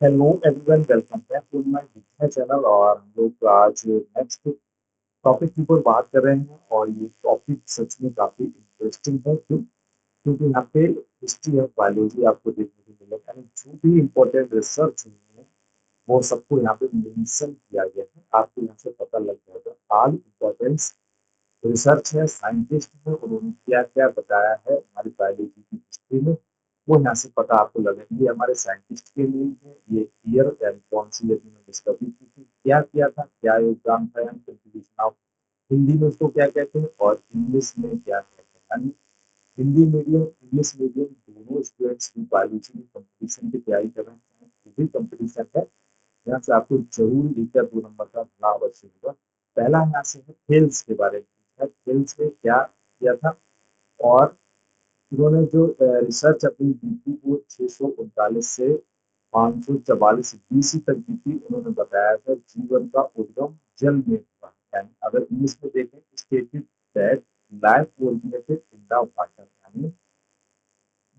Hello everyone, welcome back to my YouTube channel. और हम लोग आज नेक्स्ट टॉपिक के ऊपर बात कर रहे हैं। और ये टॉपिक सच में काफी इंटरेस्टिंग है। क्यों? क्योंकि यहाँ पे हिस्ट्री ऑफ बायोलॉजी आपको देखने को मिलेगा, यानी जो भी इम्पोर्टेंट रिसर्च हुई है वो सबको यहाँ पे मेंशन किया गया है। आपको यहाँ से पता लग जाएगा ऑल इम्पोर्टेंस रिसर्च है, साइंटिस्ट है, उन्होंने क्या क्या बताया है हमारी बायोलॉजी की हिस्ट्री में, वो यहाँ से पता आपको लगेगा। ये हमारे साइंटिस्ट के लिए है, ये ईयर यानी कौन सी ईयर में डिस्कवरी की थी, क्या किया था, क्या योगदान था, यानी कंट्रीब्यूशन ऑफ, हिंदी में उसको क्या कहते हैं और इंग्लिश में क्या कहते हैं। यानी हिंदी मीडियम इंग्लिश मीडियम दोनों स्टूडेंट्स की बायोलॉजी में कंपटीशन की तैयारी कर रहे हैं, वो भी कंपटीशन है। यहाँ से आपको जरूर लिखकर 2 नंबर का बड़ा अवश्य होगा। पहला यहाँ से है खेल्स के बारे में, खेल्स में क्या किया था। और उन्होंने जो रिसर्च अपनी दी थी वो 639 से 544 बीसी तक की थी। उन्होंने बताया था जीवन का उद्गम जल में हुआ, यानी अगर इंग्लिश में देखें stated that life originated in the water, यानी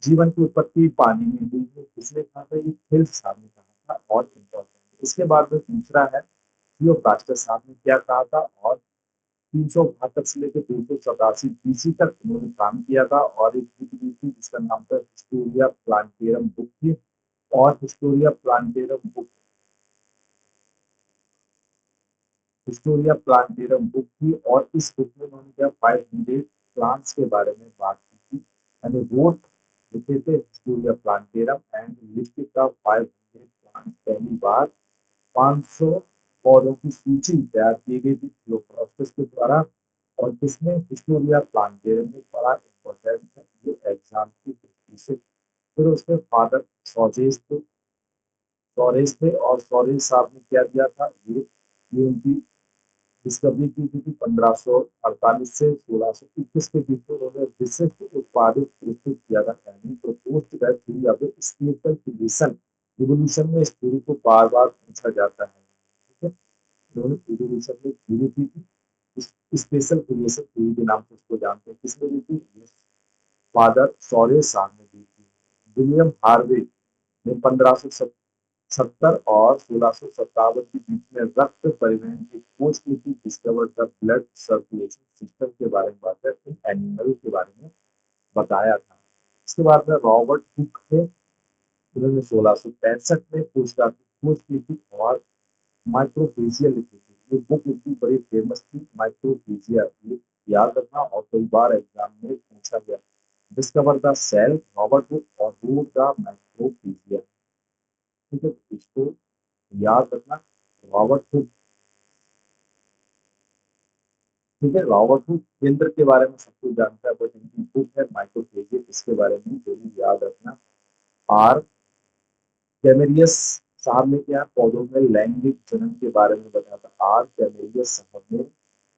जीवन की उत्पत्ति पानी में हुई है। किसने कहा था? ये फिल्थ साहब ने कहा था। और इम्पोर्टेंट इसके बाद में दूसरा है क्लियोपास्टर साहब ने क्या कहा था। और 372 से लेकर 387 BC तक उन्होंने काम किया था। और एक बुक दी थी जिसका नाम था हिस्टोरिया प्लांटेरम बुक थी। और हिस्टोरिया प्लांटेरम बुक थी। और इस बुक में उन्होंने क्या 500 प्लांट्स के बारे में बात की थी, यानी रोट लिखे थे हिस्टोरिया प्लांटेरम एंड लिस्ट का 500 प्लांट। पहली बार 500 पौधों की सूची तैयार की गई थी क्लियोपास्टर्स के द्वारा। और किसने? हिस्टोरिया प्लांटेरम में बड़ा इंपॉर्टेंट है ये एग्जाम की दृष्टि से। फिर उसके फादर सॉजेस थे सॉरेस थे और सॉरेस साहब ने क्या दिया था? ये उनकी डिस्कवरी की थी 1548 से 1621 के बीच में। उन्होंने विशिष्ट उत्पादित प्रस्तुत किया था, यानी proposed that theory of special creation. Evolution में इस थ्योरी को बार बार पूछा जाता है, ठीक है। उन्होंने इवोल्यूशन में थ्योरी की थी, स्पेशल क्रिएशन थ्योरी के नाम से उसको जानते हैं। किसने दी थी? फादर सॉरेस साहब ने दी थी। विलियम हार्वे ने 1570 और 1657 के बीच में रक्त परिवहन की खोज की थी। Discover the blood circulation system के बारे में बात है, इन एनिमल के बारे में बताया था। इसके बाद में रॉबर्ट हुक थे, उन्होंने 1665 में खोज की थी। और माइक्रोफेजिया लिखी थी। ये बुक इतनी बड़ी फेमस थी, माइक्रोफेजिया, ये याद रखना और कई बार एग्जाम में पूछा गया। Discover the cell Robert Hooke और रूट द माइक्रोफेजिया, ठीक है, इसको याद रखना। रॉबर्ट हुक, ठीक है। रॉबर्ट हुक केंद्र के बारे में सब कुछ जानता है, बट इनकी बुक है माइक्रोफेजिया, इसके बारे में जरूर याद रखना। आर कैमेरियस साहब ने क्या पौधों में लैंगिक जनन के बारे में बताया था। आर कैमेरियस साहब ने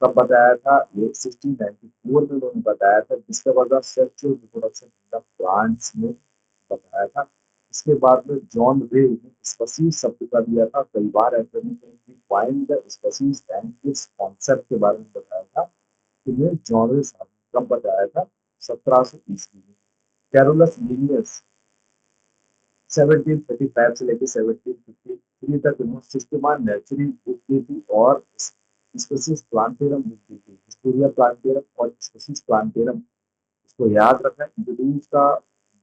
कब बताया था? ये 1694 में उन्होंने बताया था। Discover the sexual reproduction in the plants में बताया था। इसके बाद में जॉन रे ने स्पीसीज शब्द का दिया था। कई बार ऐसे नहीं कि find the species and it's concept के बारे में बताया था। तो ये जॉन रे साहब ने कब बताया था? 1730 में। कैरोलस लीनियस 1735 से लेकर 1753 तक इन्होंने सिस्टमा नेचुरी बुक की थी। और स्पेसिस प्लांटेरम बुक की थी। हिस्टोरिया प्लांटेरम और स्पेसिस प्लांटेरम, इसको याद रखना। इंट्रोड्यूस का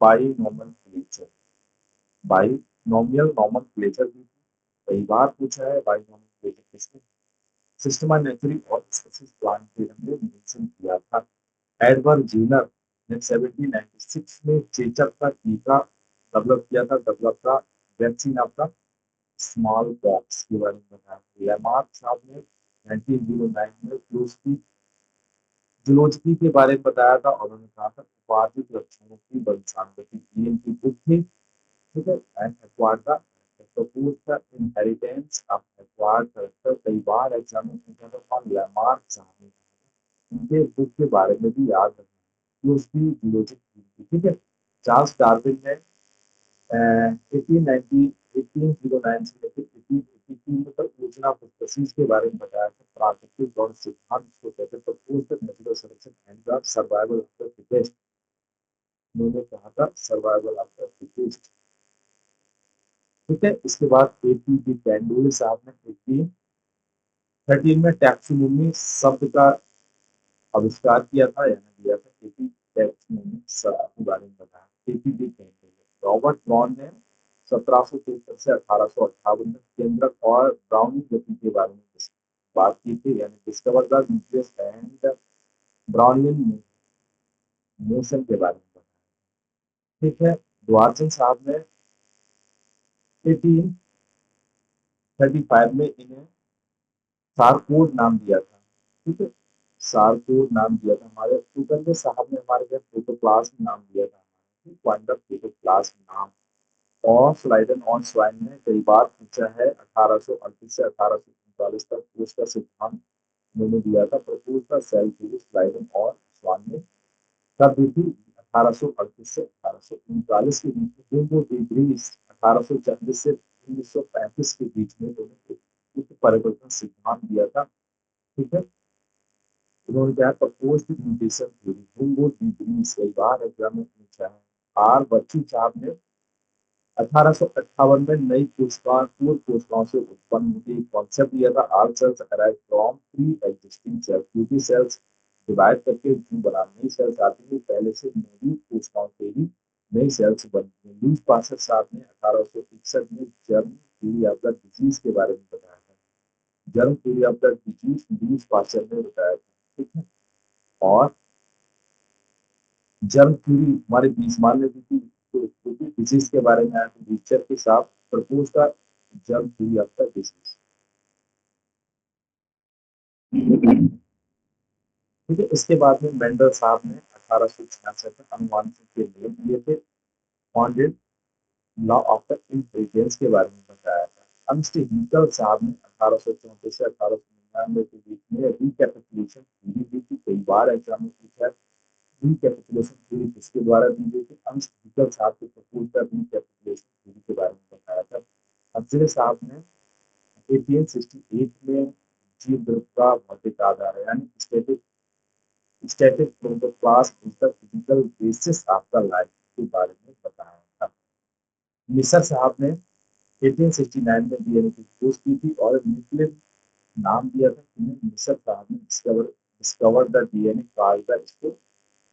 बाइनोमेनक्लेचर, बाइनोमियल नोमेनक्लेचर भी कई बार पूछा है। बाइनोमेनक्लेचर किसने? सिस्टमा नेचुरी और स्पेसिस प्लांटेरम में मेंशन किया था। एडवर्ड जीनर ने 1796 में चेचक का टीका डेवलप किया था। डेवलप का वैक्सीन आपका स्मॉल पॉक्स के बारे में बताया। लेमार्क साहब ने 1909 में जूलॉजी के बारे में बताया था। और उन्होंने कहा था उपाधिक लक्षणों की वंशानुगति, ये इनकी बुक थी, ठीक है। And acquired the propose the inheritance of acquired character, कई बार एग्जाम में पूछा था। और लेमार्क साहब ने उनके बुक के बारे में भी याद रखना कि उसकी जूलॉजी थी, ठीक है। चार्ल्स डार्विन ने 1890 1809 से लेकर 1883 में तक योजना स्पीसीज के बारे में बताया था। प्राकृतिक गौण सिद्धांत को कहते हैं, propose the natural selection and the survival of the fittest. उन्होंने कहा था सर्वाइवल ऑफ द फिटेस्ट। ठीक है। इसके बाद एपीजे कैंडोली साहब ने 1813 में टैक्सोनॉमी शब्द का आविष्कार किया था, यानी दिया था। एपी टैक्सोनॉमी शब्द के बारे में बताया एपीजे कैंडोली। रॉबर्ट ब्राउन ने 1773 से 1858 में केंद्रक और ब्राउनी गति के बारे में बात की थी, यानी discover the nucleus and Brownian motion के बारे में बताया। ठीक है। डवार्सन साहब ने 1835 में इन्हें सारकोड नाम दिया था। ठीक है। सारकोड नाम दिया था। हमारे सुगंध साहब ने हमारे घर प्रोटोप्लाज्म नाम दिया था। क्वांटम प्रोटोप्लाज्म नाम। और स्लाइडन ऑन स्वाइन ने कई बार पूछा है 1838 से 1839 तक उसका सिद्धांत उन्होंने दिया था। Propose the cell theory Schleiden और स्वाइन ने कब दी थी? 1838 से 1839 के बीच में। वो डिग्री 1840 से 1935 के बीच में उन्होंने परिवर्तन सिद्धांत दिया था। ठीक है। उन्होंने क्या प्रपोज म्यूटेशन थ्योरी वो डिग्री कई बार एग्जाम में पूछा है। आर बच्चू साहब ने 1858 में नई कोशिकाओं पूर्व कोशिकाओं से उत्पन्न हुई कॉन्सेप्ट दिया था। All cells arrive from preexisting cells, क्योंकि सेल्स डिवाइड करके जीव बना नई सेल्स आती है, पहले से मौजूद कोशिकाओं से ही नई सेल्स बनती है। लुईस पास्चर साहब ने 1861 में germ theory of the disease के बारे में बताया था। Germ theory of the disease Lewis pasture ने बताया था। ठीक है। और जर्म थ्योरी हमारे बीसमान ने दी थी, तो डिजीज के बारे में आया तो रिचर के साथ प्रपोज का germ theory of the disease. ठीक है। इसके बाद में मेंडल साहब ने 1866 में अनुवांशिक के नियम दिए थे। Founded law of the intelligence के बारे में बताया था। अर्नस्ट हीकल साहब ने 1834 से 1899 के बीच में रिकैपिटुलेशन थ्योरी दी थी। कई बार एग्जाम में पूछा है रिकैपिटुलेशन थ्योरी किसके द्वारा दी गई थी? अर्नस्ट हीकल साहब के प्रपोज द रिकैपिटुलेशन थ्योरी के बारे में बताया था। हक्सले साहब ने 1868 में जीव द्रव का भौतिक आधार है, यानी static protoplasm is the physical basis of the life के बारे में बताया था। मिसर साहब ने 1869 में डीएनए की खोज की थी और न्यूक्लियस नाम दिया था। मिसर साहब ने discover the DNA called the इसको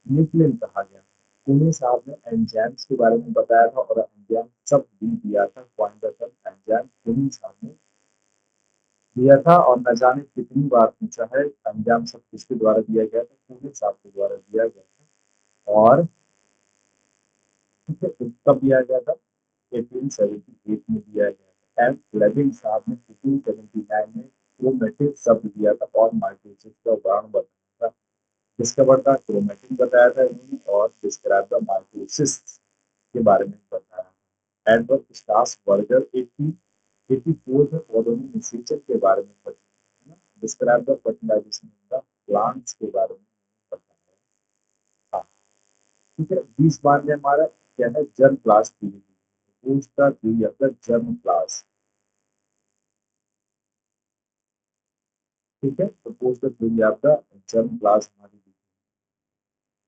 न्यूक्लियन कहा गया। पुणे साहब ने एंजाइम्स के बारे में बताया था और एंजाइम सब भी दिया था। पॉइंट एंजाइम पुणे साहब ने दिया था। और न जाने कितनी बार पूछा है अंजाम सब किसके द्वारा दिया गया था? पूरे साहब के द्वारा दिया गया था। और कब दिया गया था? 1878 में दिया गया था। एम फ्लेमिंग साहब ने 1879 में क्रोमेटिक शब्द दिया था और माइटोसिस का उदाहरण बताया था। डिस्कवर द क्रोमेटिन बताया था इन्होंने और डिस्क्राइब द माइटोसिस के बारे में बताया। एडवर्ड स्टास बर्गर 84 में पौधों में निषेचन के बारे में बताया। Describe the fertilization of the plants के बारे में बताया। हाँ। ठीक है। 20 बार में हमारा क्या है? Germ class theory. उसका theory of the germ class. ठीक है। Suppose the theory of the germ class हमारी।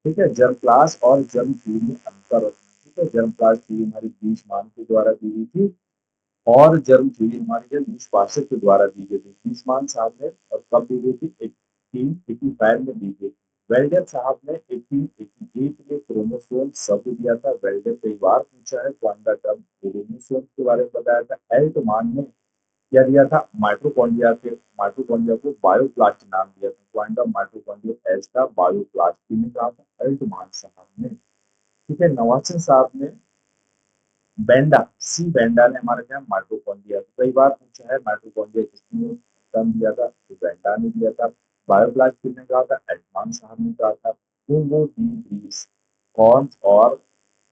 ठीक है। जर्म क्लास और जर्म थ्योरी में अंतर होता है। ठीक है। जर्म क्लास थ्योरी हमारी 20 मान के द्वारा दी गई थी और जर्म थ्योरी हमारी है लुईस पास्चर के द्वारा दी गई थी। बीसमान साहब ने और कब दी गई थी? 1885 में दी गई। वेल्डर साहब ने 1888 में क्रोमोसोम शब्द दिया था। वेल्डर कई बार पूछा है। क्वांटा टर्म क्रोमोसोम के बारे में बताया था। एल्टमान ने क्या दिया था? माइटोकॉन्ड्रिया को बायोप्लास्ट नाम दिया था। क्वांटम माइटोकॉन्ड्रिया एज द बायोप्लास्ट ने कहा था एल्टमान साहब ने। ठीक है। नवासन साहब ने बेंडा सी बेंडा ने हमारे क्या माइटोकॉन्ड्रिया कई बार पूछा है। माइटोकॉन्ड्रिया किसने टर्म दिया था? तो बेंडा ने दिया था। बायोप्लास्ट किसने कहा था? एडमान साहब ने कहा था। तो वो डी कौन और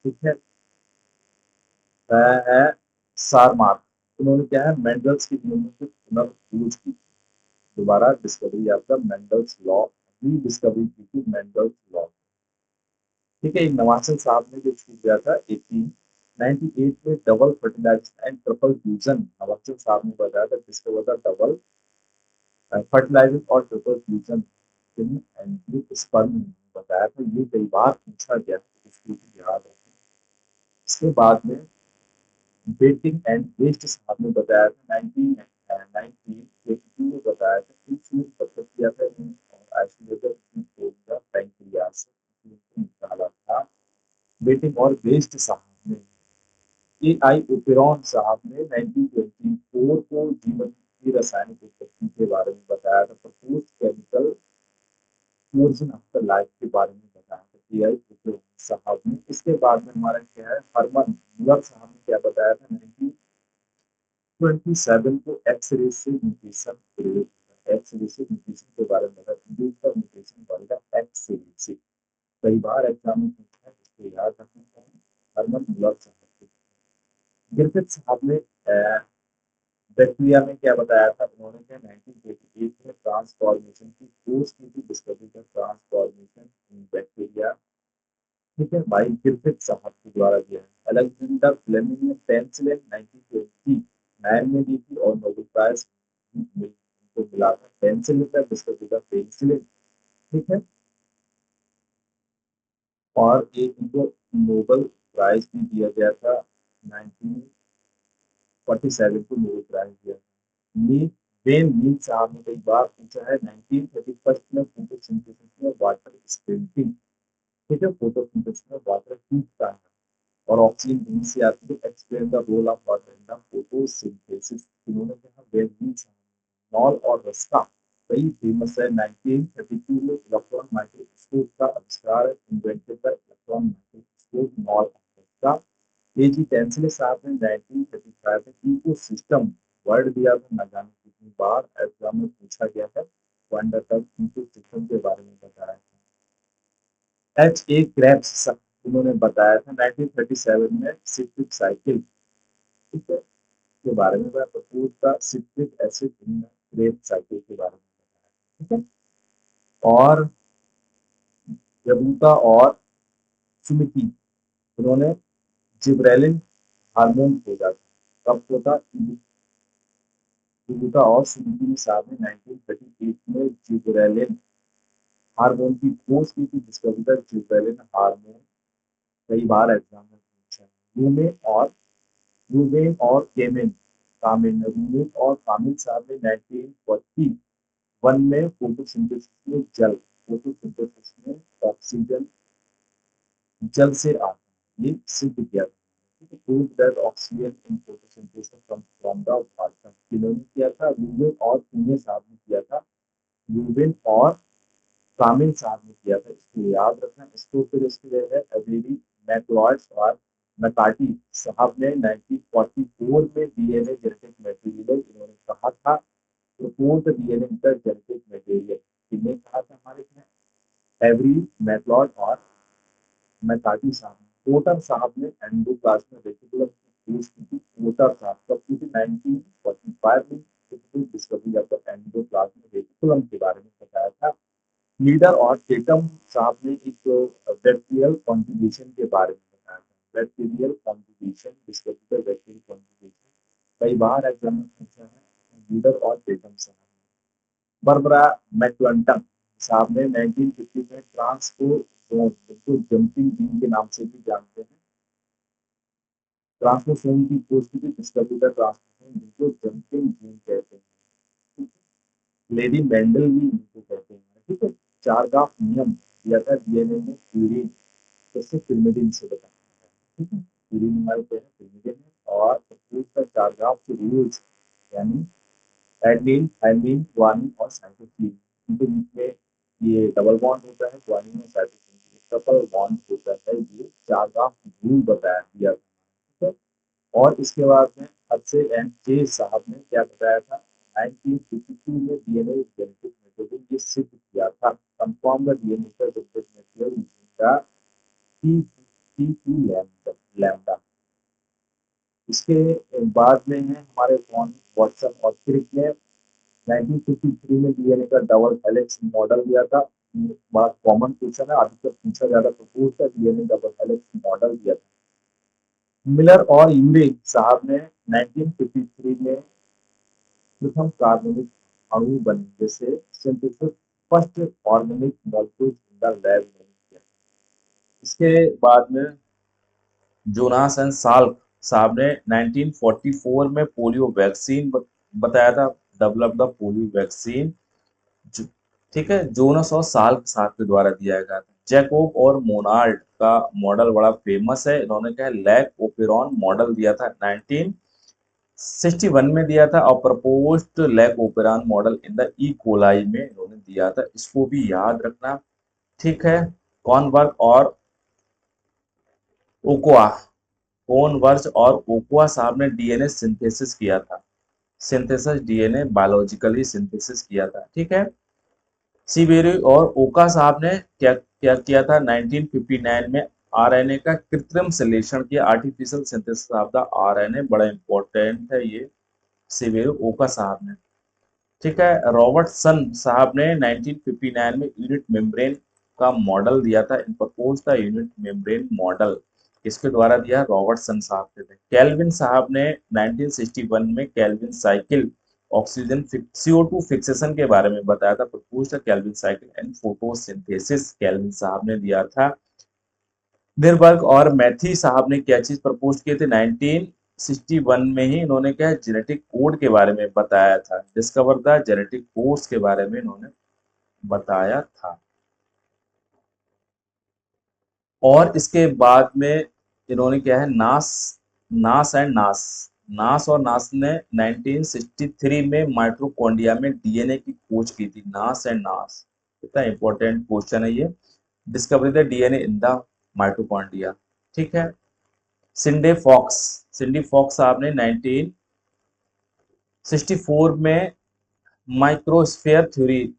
ठीक है सारमार्क। उन्होंने क्या है मेंडल्स के नियमों की पुनर्खोज की। दोबारा discovery of the Mendel's law री डिस्कवरी की थी मेंडल्स लॉ। ठीक है। एक नवासन साहब ने जो शुरू किया था 1898 में double fertilisation and triple fusion. Nawaschin साहब ने बताया था डिस्कवर द डबल फर्टिलाइजेशन और ट्रिपल फ्यूजन एंजियोस्पर्म बताया था। ये कई बार पूछा गया है, इसको भी याद रखें। इसके बाद में बेटिंग एंड वेस्ट साहब ने बताया था 1922 में बताया था इंसुलिन डेवलप किया था और आइसोलेटेड पैंक्रियास से निकाला था। बेटिंग और वेस्ट साहब ने ए आई ओपेरॉन साहब ने 1924 को जीवन की रासायनिक उत्पत्ति के बारे में बताया था। Propose chemical origin after life के बारे में बताया था ए आई ओपेरॉन साहब ने। इसके बाद में हमारा क्या है, हरमन मुलर साहब ने क्या बताया था 1927 को एक्सरे से म्यूटेशन प्रयोग एक्सरे से म्यूटेशन के बारे में बताया। म्यूटेशन बढ़ेगा एक्सरे से, कई बार एग्जाम में पूछा है, इसको याद रखना है। हरमन मुलर साहब, गिरफिथ साहब ने बैक्टीरिया में क्या बताया था, उन्होंने क्या 1988 में ट्रांसफॉर्मेशन की खोज की थी, डिस्कवरी का ट्रांसफॉर्मेशन इन बैक्टीरिया। ठीक है, भाई गिरफिथ साहब के द्वारा दिया है। अलेक्जेंडर फ्लेमिंग ने पेंसिलिन 1929 में दी थी और नोबेल प्राइज उनको मिला था पेंसिलिन का, डिस्कवरी का पेंसिलिन। ठीक है, और एक इनको नोबेल प्राइज भी दिया गया था 1947 को नोबेल प्राइज दिया। नी बेन नील साहब ने कई बार पूछा है 1931 में फोटोसिंथेसिस में वाटर स्प्रिंटिंग। ठीक है, फोटोसिंथेसिस में वाटर टूटता है और ऑक्सीजन कहीं से आती है। Explain the role of water in the photosynthesis. इन्होंने कहा बेन नील साहब। नॉल और रस्का कई फेमस है। 1932 में इलेक्ट्रॉन माइक्रोस्कोप का आविष्कार invented the electron microscope knoll और रस्का। एजी टेंसले साहब ने 1935 में इकोसिस्टम वर्ड दिया था, न जाने कितनी बार एग्जाम में पूछा गया है। वंडर तक इकोसिस्टम के बारे में बताया था। एच ए क्रेब्स उन्होंने बताया था 1937 में सिट्रिक साइकिल, ठीक है, के बारे में बताया। Propose the citric acid in Krebs cycle के बारे में बताया। ठीक है, और जबूता और सुमिति, उन्होंने जिब्रेलिन हार्मोन खोजा था। कब खोजा? जबूता और सुमिति साहब ने 1938 में जिब्रेलिन हार्मोन की खोज की थी, डिस्कवरी द जिब्रेलिन हार्मोन। कई बार एग्जाम में पूछा है। रूमेन और केमिन कामिन, रूमेन और कामिन साहब ने 1941 में फोटोसिंथेसिस में जल, फोटोसिंथेसिस में ऑक्सीजन जल से आता है, ये सिद्ध किया था। Prove that oxygen in photosynthesis comes from the water. किन्होंने किया था? रूमेन और पुणे साहब ने किया था। रूमेन और कामिल साहब ने किया था, इसको याद रखना। इसको फिर इसके लिए है एवेरी मैकलॉयड्स और मैकार्टी साहब ने 1944 में डीएनए जेनेटिक मटेरियल, इन्होंने कहा था प्रपोज डीएनए का जेनेटिक मटेरियल। किसने कहा था? हमारे एवरी मैकलॉयड और मैकार्टी साहब ने। पोर्टर साहब ने एंडोप्लाज्मिक रेटिकुलम की खोज की थी। पोर्टर साहब कब की थी? 1945 में डिस्कवरी ऑफ एंडोप्लाज्मिक रेटिकुलम के बारे में बताया था। लीडर और टेटम साहब ने एक बैक्टीरियल कॉन्जुगेशन के बारे में बताया था। Bacterial conjugation, discovery bacterial conjugation, कई बार एग्जाम में पूछा है। लीडर और टेटम साहब। बर्बरा मैकक्लंटन साहब ने 1950 में ट्रांसपोसोम, जिसको जंपिंग जीन के नाम से भी जानते हैं, ट्रांसपोसोम की खोज की थी, डिस्कवरी द ट्रांसपोसोम, जिसको जंपिंग जीन कहते हैं। लेडी मेंडल भी इनको कहते हैं। ठीक है, चारगाफ नियम दिया था डीएनए में प्यूरिन, जैसे पिरिमिडिन से बताया। ठीक है, प्यूरिन हमारे क्या है? पिरिमिडिन है। और का चारगाफ के रूल्स, यानी एडमिन थायमिन ग्वानिन और साइटोसिन, इनके बीच में ये डबल बॉन्ड होता है, ग्वानिन और साइटोसिन ट्रिपल बॉन्ड होता है। ये चारगाफ रूल बताया दिया। ठीक है, और इसके बाद में अच्छे एंड जे साहब ने क्या बताया था 1952 में डीएनए जेनेटिक मेथड ये सिद्ध किया था। कंफर्म द डीएनए का genetic method using the T2 lambda. इसके बाद में है हमारे कौन, वॉटसन और क्रिक ने 1953 में डीएनए का डबल हेलिक्स मॉडल दिया था। बड़ा कॉमन क्वेश्चन है, अधिकतर पूछा जाता प्रपोज का डीएनए डबल हेलिक्स मॉडल दिया था। मिलर और यूरे साहब ने 1953 में प्रथम कार्बनिक अणु बने, जैसे synthesis first organic molecules in the lab किया। इसके बाद में जोनास एंड साल्क साहब ने 1944 में पोलियो वैक्सीन बताया था, डेवलप द पोलियो वैक्सीन। ठीक है, जोनास और साल्क साहब के द्वारा दिया गया था। जैकोब और मोनाल्ड का मॉडल बड़ा फेमस है, इन्होंने क्या है लैक ओपेरॉन मॉडल दिया था 1961 में दिया था, और proposed lac operon model in the E coli में इन्होंने दिया था, इसको भी याद रखना। ठीक है, कॉनवर्क और ओकोआ, कॉनवर्ज और ओकोआ साहब ने डीएनए सिंथेसिस किया था, सिंथेसिस डीएनए बायोलॉजिकली सिंथेसिस किया था। ठीक है, सीबेरी और ओका साहब ने क्या क्या किया था 1959 में आरएनए का कृत्रिम संश्लेषण किया, artificial synthesis of the RNA, बड़ा इंपॉर्टेंट है ये, सीबेरी ओका साहब ने। ठीक है, रॉबर्टसन साहब ने 1959 में यूनिट मेम्ब्रेन का मॉडल दिया था, in propose the unit membrane model, इसके द्वारा दिया रॉबर्टसन साहब के थे। कैल्विन साहब ने 1961 में Calvin cycle oxygen CO2 fixation के बारे में बताया था, propose the Calvin cycle and photosynthesis Calvin साहब ने दिया था। निर्बर्ग और मैथी साहब ने क्या चीज प्रपोज किए थे 1961 में ही, इन्होंने क्या है जेनेटिक कोड के बारे में बताया था, डिस्कवर द जेनेटिक कोड्स के बारे में इन्होंने बताया था। और इसके बाद में इन्होंने क्या है नास नास एंड नास नास और नास ने 1963 में माइटोकॉन्ड्रिया में डीएनए की खोज की थी, नास एंड नास, कितना इंपॉर्टेंट क्वेश्चन है ये, discovery the DNA in the mitochondria. ठीक है, सिंडी फॉक्स साहब ने 1964 में microsphere theory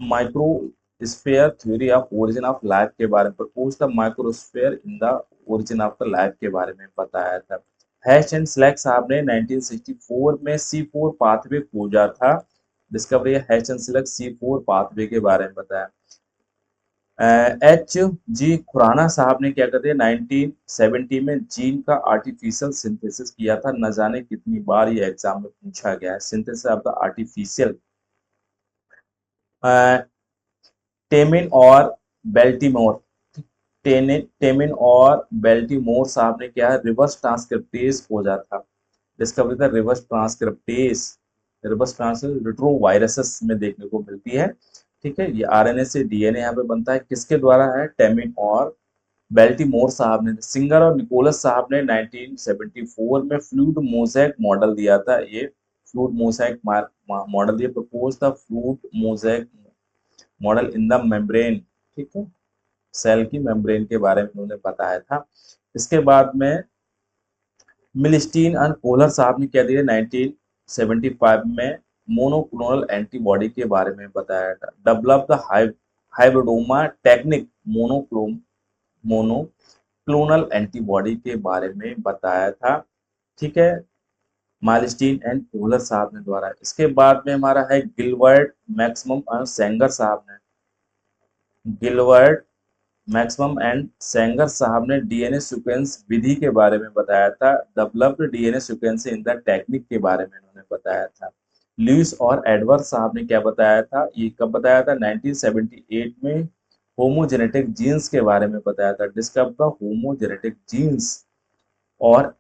microsphere theory of origin of life के बारे में propose the microsphere in the origin of the life के बारे में बताया था। हैश एंड स्लैक साहब ने 1964 में C4 पाथवे खोजा था, discovery hash and slack C4 pathway के बारे में बताया। H.G. खुराना साहब ने क्या कहते हैं 1970 में जीन का आर्टिफिशियल सिंथेसिस किया था, न जाने कितनी बार ये एग्जाम में पूछा गया है, synthesis of the artificial. Temin और बेल्टीमोर टेमिन और बेल्टीमोर साहब ने क्या है रिवर्स ट्रांसक्रिप्टेज खोजा था, डिस्कवरी द रिवर्स ट्रांसक्रिप्टेज रिट्रोवायरसेस में देखने को मिलती है। ठीक है, ये आरएनए से डीएनए यहाँ पे बनता है, किसके द्वारा है टेमिन और बेल्टीमोर साहब ने। सिंगर और निकोलस साहब ने 1974 में फ्लूइड मोज़ेक मॉडल दिया था, ये फ्लूइड मोज़ेक मॉडल दिया, propose the fluid mosaic model in the membrane. ठीक है, सेल की मेम्ब्रेन के बारे में उन्होंने बताया था। इसके बाद में मिलिस्टीन और कोलर साहब ने क्या दिया 1975 में मोनोक्लोनल एंटीबॉडी के बारे में बताया था, develop the hybridoma technique, monoclonal antibody के बारे में बताया था। ठीक है, माइलस्टीन एंड कोहलर साहब ने द्वारा। इसके बाद में हमारा है गिलबर्ट मैक्सिमम और सेंगर साहब ने, गिलबर्ट मैक्सिमम एंड सेंगर साहब ने डीएनए सीक्वेंस विधि के बारे में बताया था, developed DNA sequence in the technique के बारे में इन्होंने बताया था। लुइस और एडवर्ड साहब ने क्या बताया था, ये कब बताया था 1978 में होमोजेनेटिक जीन्स के बारे में बताया था, डिस्कवर द होमोजेनेटिक जीन्स। और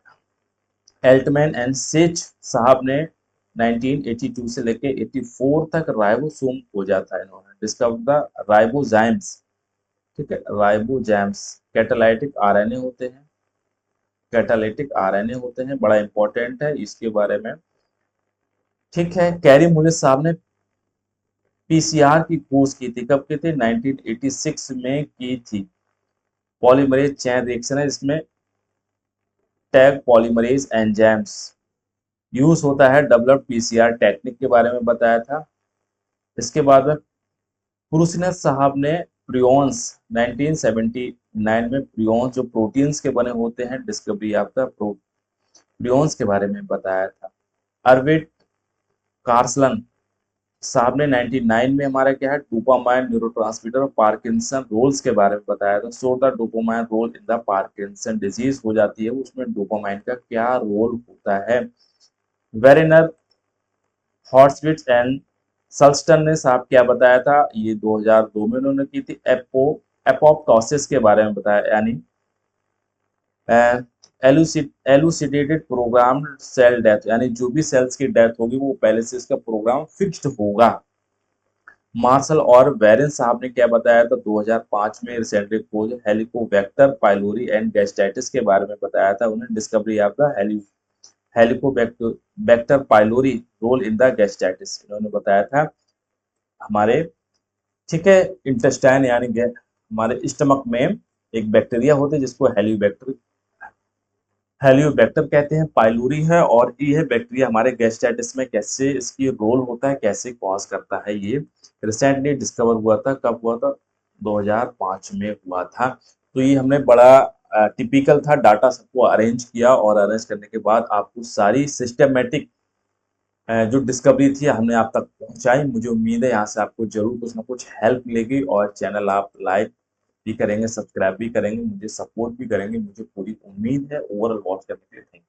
एल्टमैन एंड सेच साहब ने 1982 से लेके 84 तक राइबोसोम खोजा था, इन्होंने डिस्कवर द राइबोजाइम्स। ठीक है, राइबोजाइम्स कैटालिटिक आरएनए होते हैं, बड़ा इंपॉर्टेंट है इसके बारे में। ठीक है, कैरी मुलिस साहब ने पीसीआर की खोज की थी, कब की थी 1986 में की थी। पॉलीमरेज चेन रिएक्शन है इसमें, टैग पॉलीमरेज एंजाइम्स यूज होता है, डेवलप्ड पीसीआर टेक्निक के बारे में बताया था। इसके बाद में पुरुषनाथ साहब ने प्रियोन्स 1979 में प्रियोन्स जो प्रोटीन्स के बने होते हैं, डिस्कवरी ऑफ द प्रियोन्स के बारे में बताया था। अर्विट कार्सलन साहब ने 99 में हमारा क्या है डोपामाइन न्यूरोट्रांसमीटर और पार्किंसन रोल्स के बारे में बताया था, so the dopamine role in the Parkinson disease हो जाती है, उसमें डोपामाइन का क्या रोल होता है। वेरेनर हॉर्सविट्ज एंड सल्स्टन ने साहब क्या बताया था, ये 2002 में उन्होंने की थी, एपोप्टोसिस के बारे में बताया, यानी एलुसिडेटेड प्रोग्राम सेल डेथ, यानी जो भी सेल्स की डेथ होगी वो पहले से इसका प्रोग्राम फिक्स्ड होगा। मार्शल और वेरेन साहब ने क्या बताया था 2005 में रिसेंटली खोज हेलिकोबैक्टर पाइलोरी एंड गैस्ट्राइटिस के बारे में बताया था उन्हें, discovery of the Helicobacter bacter pylori role in the gastritis, इन्होंने बताया था हमारे, ठीक है, इंटेस्टाइन यानी हमारे स्टमक में एक बैक्टीरिया होते हैं जिसको हेलियोबैक्टर कहते हैं, पाइलोरी है, और ये बैक्टीरिया हमारे गैस्ट्राइटिस में कैसे इसकी रोल होता है, कैसे कॉज करता है, ये रिसेंटली डिस्कवर हुआ था। कब हुआ था? 2005 में हुआ था। तो ये हमने बड़ा टिपिकल था, डाटा सबको अरेंज किया और अरेंज करने के बाद आपको सारी सिस्टमेटिक जो डिस्कवरी थी हमने आप तक पहुंचाई। मुझे उम्मीद है यहाँ से आपको जरूर कुछ ना कुछ हेल्प मिलेगी, और चैनल आप लाइक भी करेंगे, सब्सक्राइब भी करेंगे, मुझे सपोर्ट भी करेंगे, मुझे पूरी उम्मीद है। ओवरऑल वॉच करने के लिए थैंक यू।